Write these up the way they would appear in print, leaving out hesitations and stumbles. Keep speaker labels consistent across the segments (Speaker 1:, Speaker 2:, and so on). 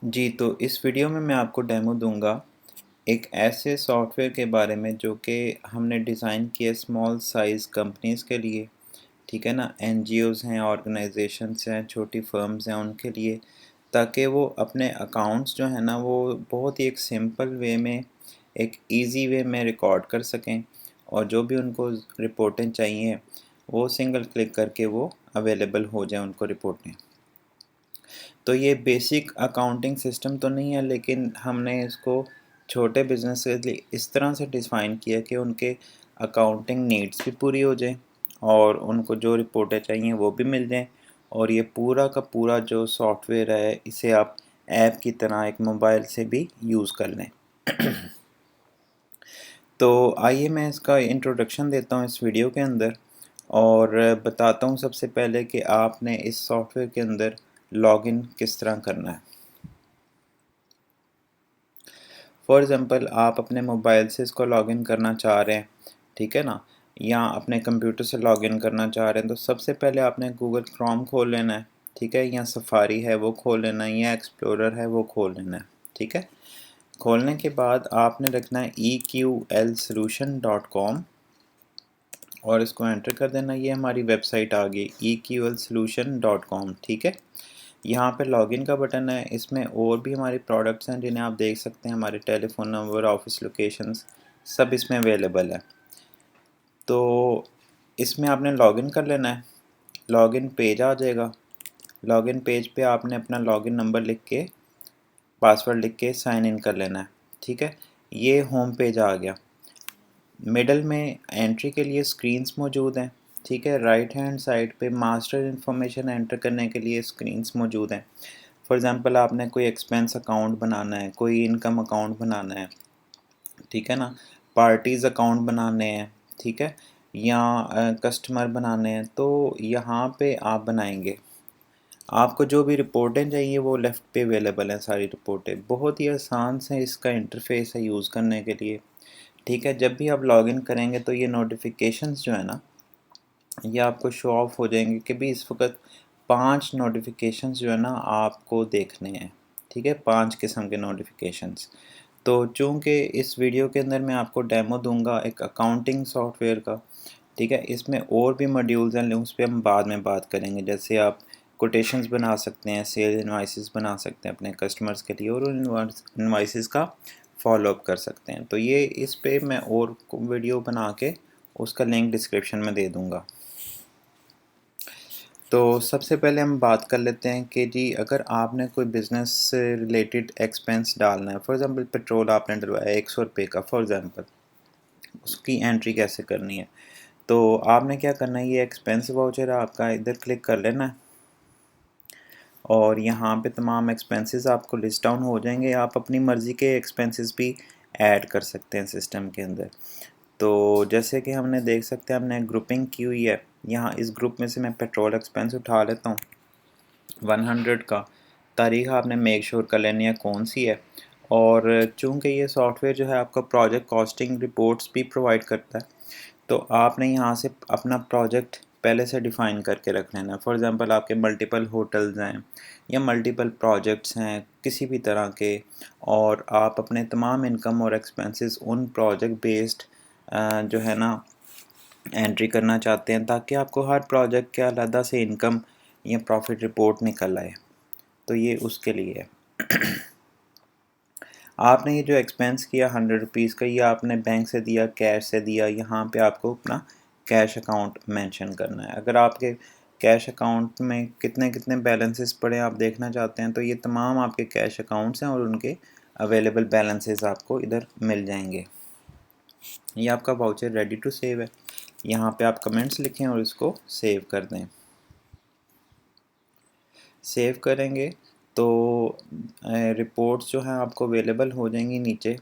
Speaker 1: जी, तो इस वीडियो में मैं आपको डेमो दूँगा एक ऐसे सॉफ्टवेयर के बारे में जो कि हमने डिज़ाइन किया स्मॉल साइज़ कंपनीज़ के लिए, ठीक है ना? एनजीओज़ हैं, ऑर्गेनाइजेशंस हैं, छोटी फर्म्स हैं उनके लिए, ताकि वो अपने अकाउंट्स जो हैं ना वो बहुत ही एक सिंपल वे में, एक ईज़ी वे में रिकॉर्ड कर सकें और जो भी उनको रिपोर्टें चाहिए, वो सिंगल क्लिक करके वो अवेलेबल हो जाएँ उनको रिपोर्टें। तो ये बेसिक अकाउंटिंग सिस्टम तो नहीं है, लेकिन हमने इसको छोटे बिज़नेस के लिए इस तरह से डिफ़ाइन किया कि उनके अकाउंटिंग नीड्स भी पूरी हो जाएँ और उनको जो रिपोर्टें चाहिए वो भी मिल जाएँ। और ये पूरा का पूरा जो सॉफ्टवेयर है, इसे आप ऐप की तरह एक मोबाइल से भी यूज़ कर लें। तो आइए मैं इसका इंट्रोडक्शन देता हूँ इस वीडियो के अंदर और बताता हूँ सबसे पहले कि आपने इस सॉफ्टवेयर के अंदर लॉगिन किस तरह करना है। फॉर एग्ज़ाम्पल आप अपने मोबाइल से इसको लॉगिन करना चाह रहे हैं, ठीक है ना? या अपने कंप्यूटर से लॉगिन करना चाह रहे हैं, तो सबसे पहले आपने गूगल क्रोम खोल लेना है, ठीक है? या सफारी है वो खोल लेना है या एक्सप्लोरर है वो खोल लेना है, ठीक है? खोलने के बाद आपने रखना है eqlsolution.com और इसको एंटर कर देना। ये हमारी वेबसाइट आ गई eqlsolution.com, ठीक है? यहाँ पे लॉगिन का बटन है, इसमें और भी हमारे प्रोडक्ट्स हैं जिन्हें आप देख सकते हैं, हमारे टेलीफोन नंबर, ऑफिस लोकेशंस सब इसमें अवेलेबल है। तो इसमें आपने लॉगिन कर लेना है, लॉगिन पेज आ जाएगा। लॉगिन पेज पे आपने अपना लॉगिन नंबर लिख के, पासवर्ड लिख के साइन इन कर लेना है, ठीक है? ये होम पेज आ गया। मिडल में एंट्री के लिए स्क्रीन्स मौजूद हैं, ठीक है? राइट हैंड साइड पे मास्टर इन्फॉर्मेशन एंटर करने के लिए स्क्रीन्स मौजूद हैं। फॉर एग्ज़ाम्पल आपने कोई एक्सपेंस अकाउंट बनाना है, कोई इनकम अकाउंट बनाना है, ठीक है ना? पार्टीज़ अकाउंट बनाने हैं, ठीक है? या कस्टमर बनाने हैं, तो यहाँ पे आप बनाएंगे। आपको जो भी रिपोर्टें चाहिए वो लेफ़्ट पे अवेलेबल हैं, सारी रिपोर्टें। बहुत ही आसान से इसका इंटरफेस है यूज़ करने के लिए, ठीक है? जब भी आप लॉगिन करेंगे तो ये नोटिफिकेशंस जो है ना, ये आपको शो ऑफ हो जाएंगे कि भी इस वक्त 5 नोटिफिकेशंस जो है ना आपको देखने हैं, ठीक है? 5 किस्म के नोटिफिकेशंस। तो चूँकि इस वीडियो के अंदर मैं आपको डेमो दूंगा एक अकाउंटिंग सॉफ्टवेयर का, ठीक है? इसमें और भी मॉड्यूल्स हैं, उस पर हम बाद में बात करेंगे। जैसे आप कोटेशंस बना सकते हैं, सेल इनवाइसेस बना सकते हैं अपने कस्टमर्स के लिए और उन इनवाइसेस का फॉलो अप कर सकते हैं। तो ये इस पे मैं और वीडियो बना के उसका लिंक डिस्क्रिप्शन में दे दूँगा। तो सबसे पहले हम बात कर लेते हैं कि जी अगर आपने कोई बिज़नेस से रिलेटेड एक्सपेंस डालना है, फॉर एग्ज़ाम्पल पेट्रोल आपने डलवाया ₹100 का, फॉर एग्ज़ाम्पल उसकी एंट्री कैसे करनी है। तो आपने क्या करना है, ये एक्सपेंस वाउचर आपका इधर क्लिक कर लेना है और यहाँ पे तमाम एक्सपेंसेस आपको लिस्ट डाउन हो जाएंगे। आप अपनी मर्ज़ी के एक्सपेंसेस भी ऐड कर सकते हैं सिस्टम के अंदर। तो जैसे कि हमने देख सकते हैं, हमने ग्रुपिंग की हुई है। यहाँ इस ग्रुप में से मैं पेट्रोल एक्सपेंस उठा लेता हूँ 100 का। तारीख आपने मेक श्योर कर लेनी है कौन सी है। और चूँकि ये सॉफ्टवेयर जो है आपका प्रोजेक्ट कॉस्टिंग रिपोर्ट्स भी प्रोवाइड करता है, तो आपने यहाँ से अपना प्रोजेक्ट पहले से डिफ़ाइन करके रख लेना है। फॉर एग्ज़ाम्पल आपके मल्टीपल होटल्स हैं या मल्टीपल प्रोजेक्ट्स हैं किसी भी तरह के, और आप अपने तमाम इनकम और एक्सपेंसेस उन प्रोजेक्ट बेस्ड जो है ना एंट्री करना चाहते हैं, ताकि आपको हर प्रोजेक्ट के अलग से इनकम या प्रॉफिट रिपोर्ट निकल आए। तो ये उसके लिए है। आपने ये जो एक्सपेंस किया 100 रुपीज़ का, ये आपने बैंक से दिया, कैश से दिया, यहाँ पे आपको अपना कैश अकाउंट मेंशन करना है। अगर आपके कैश अकाउंट में कितने कितने बैलेंसेस पड़े आप देखना चाहते हैं, तो ये तमाम आपके कैश अकाउंट्स हैं और उनके अवेलेबल बैलेंसेस आपको इधर मिल जाएंगे। ये आपका वाउचर रेडी टू सेव है। यहाँ पे आप कमेंट्स लिखें और इसको सेव कर दें। सेव करेंगे तो रिपोर्ट्स जो हैं आपको अवेलेबल हो जाएंगी नीचे।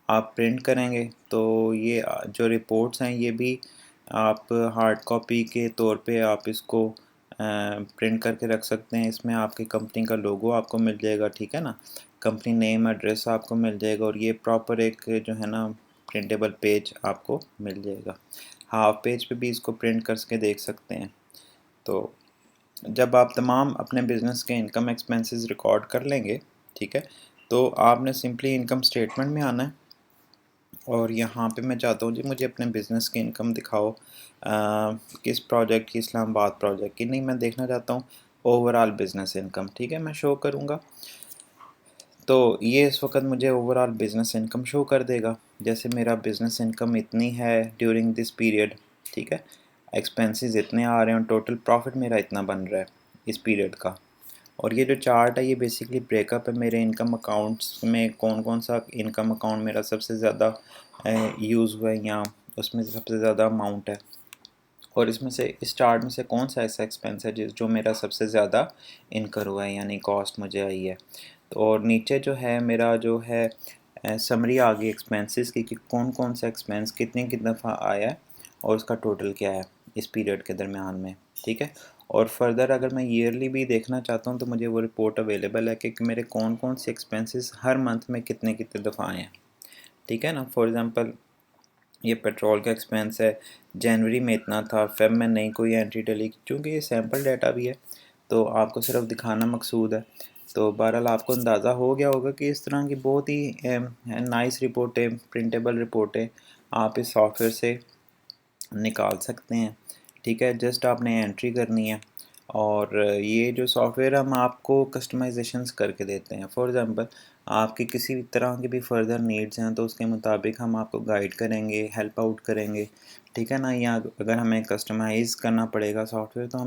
Speaker 1: आप प्रिंट करेंगे तो ये जो रिपोर्ट्स हैं ये भी आप हार्ड कॉपी के तौर पे आप इसको प्रिंट करके रख सकते हैं। इसमें आपकी कंपनी का लोगो आपको मिल जाएगा, ठीक है ना? कंपनी नेम, एड्रेस आपको मिल जाएगा और ये प्रॉपर एक जो है ना प्रिंटेबल पेज आपको मिल जाएगा। हाफ पेज पे भी इसको प्रिंट करके देख सकते हैं। तो जब आप तमाम अपने बिज़नेस के इनकम एक्सपेंसेस रिकॉर्ड कर लेंगे, ठीक है, तो आपने सिंपली इनकम स्टेटमेंट में आना है और यहाँ पे मैं चाहता हूँ जी मुझे अपने बिज़नेस की इनकम दिखाओ, किस प्रोजेक्ट की, इस्लामाबाद प्रोजेक्ट की नहीं, मैं देखना चाहता हूँ ओवरऑल बिज़नेस इनकम। ठीक है, मैं शो करूँगा तो ये इस वक्त मुझे ओवरऑल बिज़नेस इनकम शो कर देगा। जैसे मेरा बिज़नेस इनकम इतनी है ड्यूरिंग दिस पीरियड, ठीक है, एक्सपेंसेस इतने आ रहे हैं, टोटल प्रॉफिट मेरा इतना बन रहा है इस पीरियड का। और ये जो चार्ट है ये बेसिकली ब्रेकअप है मेरे इनकम अकाउंट्स में, कौन कौन सा इनकम अकाउंट मेरा सबसे ज़्यादा यूज़ हुआ है या उसमें सबसे ज़्यादा अमाउंट है, और इसमें से इस चार्ट में से कौन सा ऐसा एक्सपेंस है जो मेरा सबसे ज़्यादा इनकर हुआ है यानी कॉस्ट मुझे आई है। तो और नीचे जो है मेरा जो है समरी आ गई एक्सपेंसेस की कि कौन कौन सा एक्सपेंस कितनी दफ़ा आया है और उसका टोटल क्या है इस पीरियड के दरमियान में। ठीक है, और फर्दर अगर मैं ईयरली भी देखना चाहता हूँ तो मुझे वो रिपोर्ट अवेलेबल है कि मेरे कौन कौन से एक्सपेंसेस हर मंथ में कितने कितने दफ़ा आए हैं। ठीक है ना, फॉर एग्ज़ाम्पल ये पेट्रोल का एक्सपेंस है, जनवरी में इतना था, फेब में नहीं कोई एंट्री डली, क्योंकि ये सैम्पल डाटा भी है तो आपको सिर्फ दिखाना मकसूद है। तो बहरहाल आपको अंदाज़ा हो गया होगा कि इस तरह की बहुत ही नाइस रिपोर्टें, प्रिंटेबल रिपोर्टें आप इस सॉफ्टवेयर से निकाल सकते हैं। ठीक है, जस्ट आपने एंट्री करनी है और ये जो सॉफ्टवेयर हम आपको कस्टमाइजेशंस करके देते हैं। फॉर एग्ज़ाम्पल आपकी किसी भी तरह की भी फर्दर नीड्स हैं तो उसके मुताबिक हम आपको गाइड करेंगे, हेल्प आउट करेंगे। ठीक है ना, या अगर हमें कस्टमाइज़ करना पड़ेगा सॉफ्टवेयर तो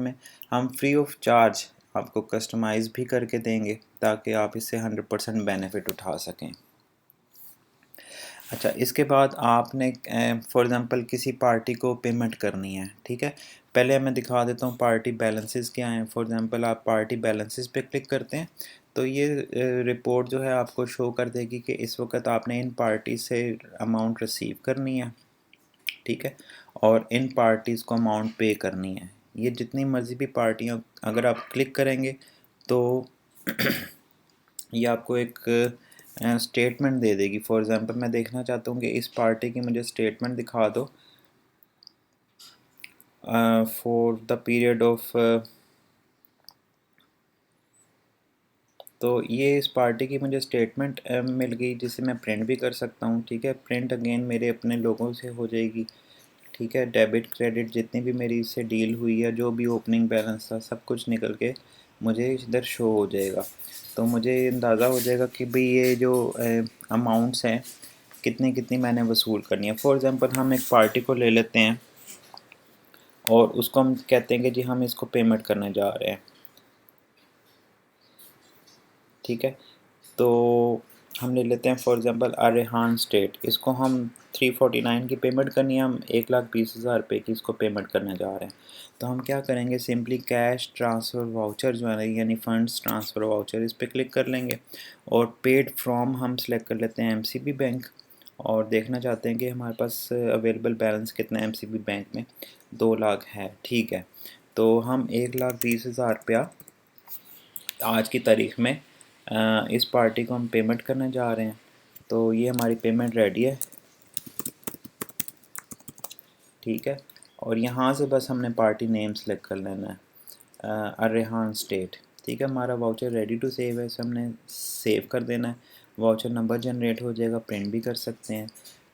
Speaker 1: हम फ्री ऑफ चार्ज आपको कस्टमाइज़ भी करके देंगे ताकि आप इससे 100% बेनिफिट उठा सकें। अच्छा, इसके बाद आपने फॉर एग्ज़ाम्पल किसी पार्टी को पेमेंट करनी है। ठीक है, पहले मैं दिखा देता हूँ पार्टी बैलेंसेस क्या हैं। फॉर एग्ज़ाम्पल आप पार्टी बैलेंसेस पे क्लिक करते हैं तो ये रिपोर्ट जो है आपको शो कर देगी कि इस वक्त आपने इन पार्टी से अमाउंट रिसीव करनी है। ठीक है, और इन पार्टीज़ को अमाउंट पे करनी है। ये जितनी मर्ज़ी भी पार्टियाँ अगर आप क्लिक करेंगे तो ये आपको एक स्टेटमेंट दे देगी। फॉर एग्ज़ाम्पल मैं देखना चाहता हूँ कि इस पार्टी की मुझे स्टेटमेंट दिखा दो फॉर द पीरियड ऑफ, तो ये इस पार्टी की मुझे स्टेटमेंट मिल गई जिसे मैं प्रिंट भी कर सकता हूँ। ठीक है, प्रिंट अगेन मेरे अपने लोगों से हो जाएगी। ठीक है, डेबिट क्रेडिट जितनी भी मेरी इससे डील हुई है, जो भी ओपनिंग बैलेंस था सब कुछ निकल के मुझे इधर शो हो जाएगा। तो मुझे अंदाज़ा हो जाएगा कि भाई ये जो अमाउंट्स हैं कितनी कितनी मैंने वसूल करनी है। फॉर एग्ज़ाम्पल हम एक पार्टी को ले लेते हैं और उसको हम कहते हैं कि जी हम इसको पेमेंट करने जा रहे हैं। ठीक है, तो हम ले लेते हैं फॉर एग्ज़ाम्पल रेहान स्टेट, इसको हम 349 की पेमेंट करनी है, हम 1,20,000 रुपये की इसको पेमेंट करने जा रहे हैं। तो हम क्या करेंगे, सिंपली कैश ट्रांसफ़र वाउचर जो है ना यानी फ़ंड्स ट्रांसफ़र वाउचर, इस पर क्लिक कर लेंगे और पेड फ्रॉम हम सेलेक्ट कर लेते हैं एमसीबी बैंक और देखना चाहते हैं कि हमारे पास अवेलेबल बैलेंस कितना है एमसीबी बैंक में, 2 लाख है। ठीक है, तो हम 1,20,000 रुपया आज की तारीख में इस पार्टी को हम पेमेंट करने जा रहे हैं। तो ये हमारी पेमेंट रेडी है। ठीक है, और यहाँ से बस हमने पार्टी नेम सेलेक्ट कर लेना है, रेहान स्टेट। ठीक है, हमारा वाउचर रेडी टू सेव है, इसे हमने सेव कर देना है। वाउचर नंबर जनरेट हो जाएगा, प्रिंट भी कर सकते हैं।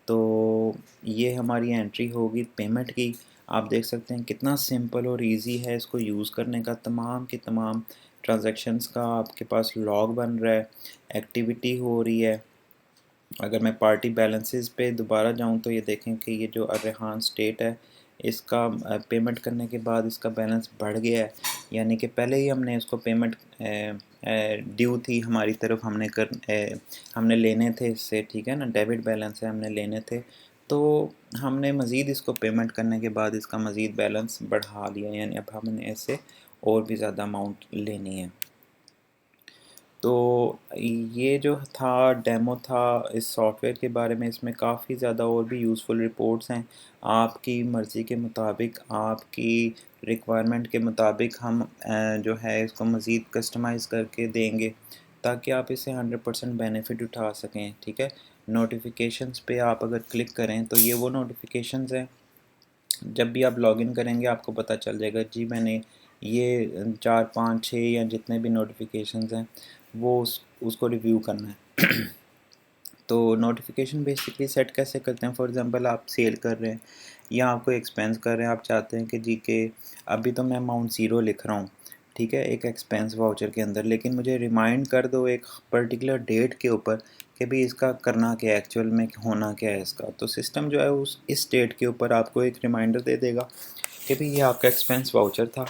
Speaker 1: तो ये हमारी एंट्री होगी पेमेंट की। आप देख सकते हैं कितना सिंपल और इजी है इसको यूज़ करने का। तमाम की तमाम ट्रांजैक्शंस का आपके पास लॉग बन रहा है, एक्टिविटी हो रही है। अगर मैं पार्टी बैलेंसेस पे दोबारा जाऊं तो ये देखें कि ये जो रेहान स्टेट है इसका पेमेंट करने के बाद इसका बैलेंस बढ़ गया है, यानी कि पहले ही हमने इसको पेमेंट ड्यू थी हमारी तरफ, हमने लेने थे इससे। ठीक है ना, डेबिट बैलेंस है, हमने लेने थे तो हमने मज़ीद इसको पेमेंट करने के बाद इसका मज़ीद बैलेंस बढ़ा दिया, यानी अब हमने इससे और भी ज़्यादा अमाउंट लेनी है। तो ये जो था डेमो था इस सॉफ्टवेयर के बारे में, इसमें काफ़ी ज़्यादा और भी यूज़फुल रिपोर्ट्स हैं। आपकी मर्ज़ी के मुताबिक, आपकी रिक्वायरमेंट के मुताबिक हम जो है इसको मज़ीद कस्टमाइज़ करके देंगे ताकि आप इससे 100% बेनिफिट उठा सकें। ठीक है, नोटिफिकेशंस पे आप अगर क्लिक करें तो ये वो नोटिफिकेशंस हैं, जब भी आप लॉगिन करेंगे आपको पता चल जाएगा जी मैंने ये 4 5 6 या जितने भी नोटिफिकेशंस हैं वो उसको रिव्यू करना है। तो नोटिफिकेशन बेसिकली सेट कैसे करते हैं, फॉर एग्जांपल आप सेल कर रहे हैं या आपको एक्सपेंस कर रहे हैं, आप चाहते हैं कि जी के अभी तो मैं अमाउंट ज़ीरो लिख रहा हूँ, ठीक है, एक एक्सपेंस वाउचर के अंदर, लेकिन मुझे रिमाइंड कर दो एक पर्टिकुलर डेट के ऊपर कि भाई इसका करना क्या है, एक्चुअल में होना क्या है इसका। तो सिस्टम जो है उस इस डेट के ऊपर आपको एक रिमाइंडर दे देगा कि भाई ये आपका एक्सपेंस वाउचर था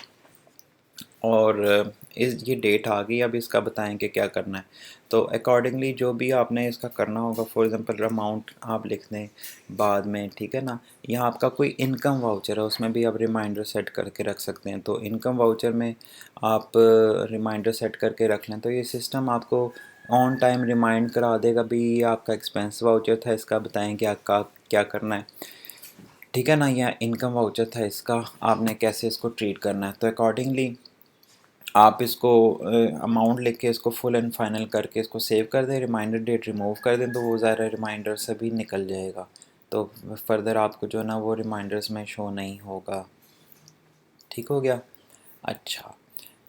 Speaker 1: और इस ये डेट आ गई, अब इसका बताएं कि क्या करना है। तो अकॉर्डिंगली जो भी आपने इसका करना होगा, फॉर एग्जांपल अमाउंट आप लिख दें बाद में, ठीक है ना। यहाँ आपका कोई इनकम वाउचर है, उसमें भी आप रिमाइंडर सेट करके रख सकते हैं। तो इनकम वाउचर में आप रिमाइंडर सेट करके रख लें तो ये सिस्टम आपको ऑन टाइम रिमाइंड करा देगा भी ये आपका एक्सपेंस वाउचर था, इसका बताएँ कि आपका क्या करना है, ठीक है ना। या इनकम वाउचर था, इसका आपने कैसे इसको ट्रीट करना है। तो अकॉर्डिंगली आप इसको अमाउंट लिख के इसको फुल एंड फाइनल करके इसको सेव कर दें, रिमाइंडर डेट रिमूव कर दें, तो वो ज़्यादा रिमाइंडर से भी निकल जाएगा। तो फर्दर आपको जो है ना वो रिमाइंडर्स में शो नहीं होगा। ठीक हो गया। अच्छा,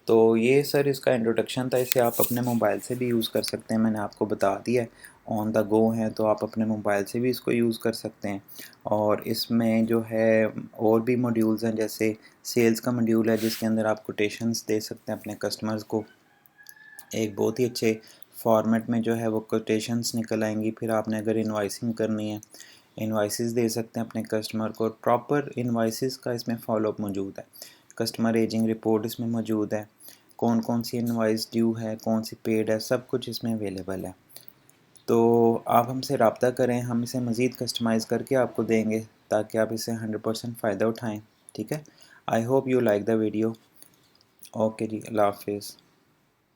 Speaker 1: तो ये सर इसका इंट्रोडक्शन था, इसे आप अपने मोबाइल से भी यूज़ कर सकते हैं, मैंने आपको बता दिया है। ऑन द गो है तो आप अपने मोबाइल से भी इसको यूज़ कर सकते हैं। और इसमें जो है और भी मॉड्यूल्स हैं, जैसे सेल्स का मॉड्यूल है जिसके अंदर आप कोटेशंस दे सकते हैं अपने कस्टमर्स को, एक बहुत ही अच्छे फॉर्मेट में जो है वो कोटेशंस निकल आएंगी। फिर आपने अगर इनवाइसिंग करनी है, इनवाइसेस दे सकते हैं अपने कस्टमर को, प्रॉपर इनवाइसेस का इसमें फॉलोअप मौजूद है। कस्टमर एजिंग रिपोर्ट इसमें मौजूद है, कौन कौन सी इनवाइस ड्यू है, कौन सी पेड है, सब कुछ इसमें अवेलेबल है। तो आप हमसे रब्ता करें, हम इसे मज़ीद कस्टमाइज़ करके आपको देंगे ताकि आप इसे 100% फ़ायदा उठाएँ। ठीक है। I hope you like the video. Okay जी, अल्लाह हाफिज़।